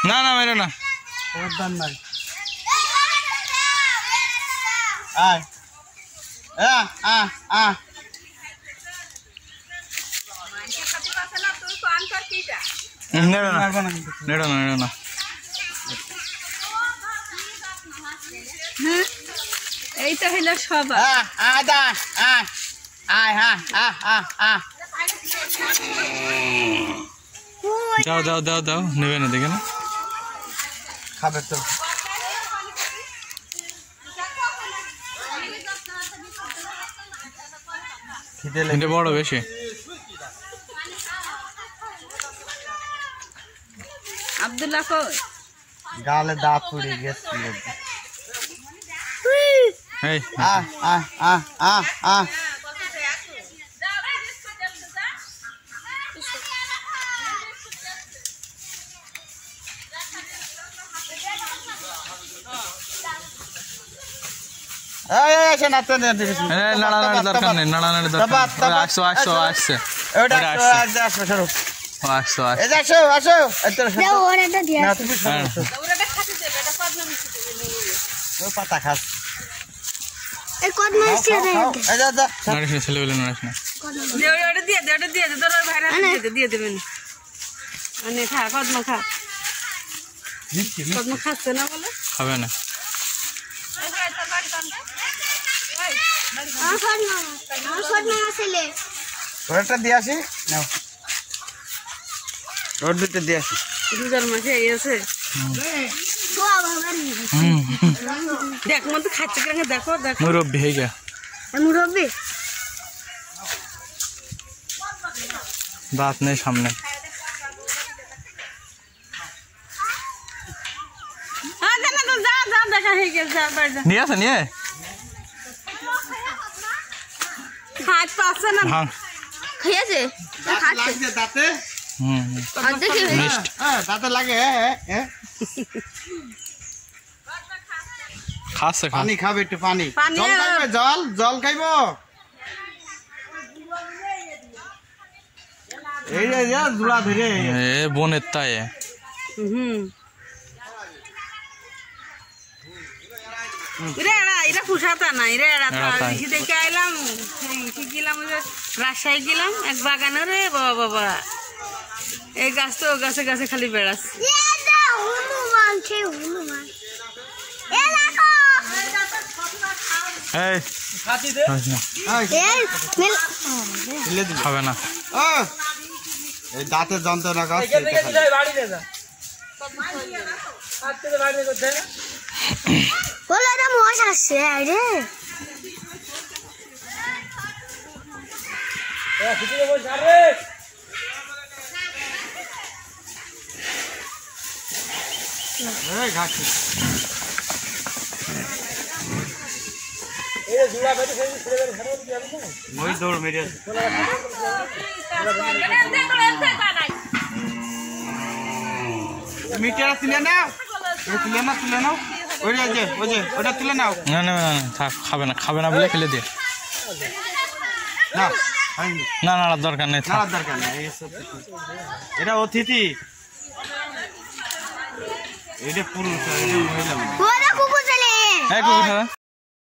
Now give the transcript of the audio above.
না না মেরো না নেড়ো না এই তো হইল সব দাও দাও দাও দাও নেবে না দেখে না খাবে তো খিদে বড় বেশি আব্দুল্লাহ কই গালে দাঁত পড়ে গেছে এই নাড়ানাড়ি দরকার নেই নাড়ানাড়ি দরকার আসো আসো আসছে পাতা খাস ছেলে বলে নাড়িস না দিয়ে দেবেন খা কদমা খা কদমা খাচ্ছে না বলে খাবে না ওটা দিয়ে আসি রোড দুটো দিয়ে আসি রোজার মাসে এই আছে দেখ মতো খাচ্ছে কেন দেখো দেখো মুরব্বি হয়ে গা মুরব্বি দাঁত নেই সামনে নিয়ে আসে নিয়ে হাত পাচ্ছে না ভাঙ খেয়েছে দাঁতে দাঁতে লাগে খাচ্ছে খা পানি খাবে একটু পানি জল খাইবে জল জল খাইব এই যে জোড়া ধরে এ বোনের তাই এটা ফুসাতা না দেখে আইলাম গেলাম রাজশাহী গেলাম এক বাগানে রে বাবা বাবা এই গাছ তো গাছে গাছে খালি বেড়াচ্ছে খাবে না এই দাঁতের যন্ত্রণা গাছ আসছে রে মই দৌড় মেরে মিটার তুলে নাও তুলে নাও ওটা তুলে নাও না না না থাক খাবে না বলে ফেলে দিয়ে না নাড়ার দরকার নেই এটা অতিথি এটা পুরুষ এটা মহিলা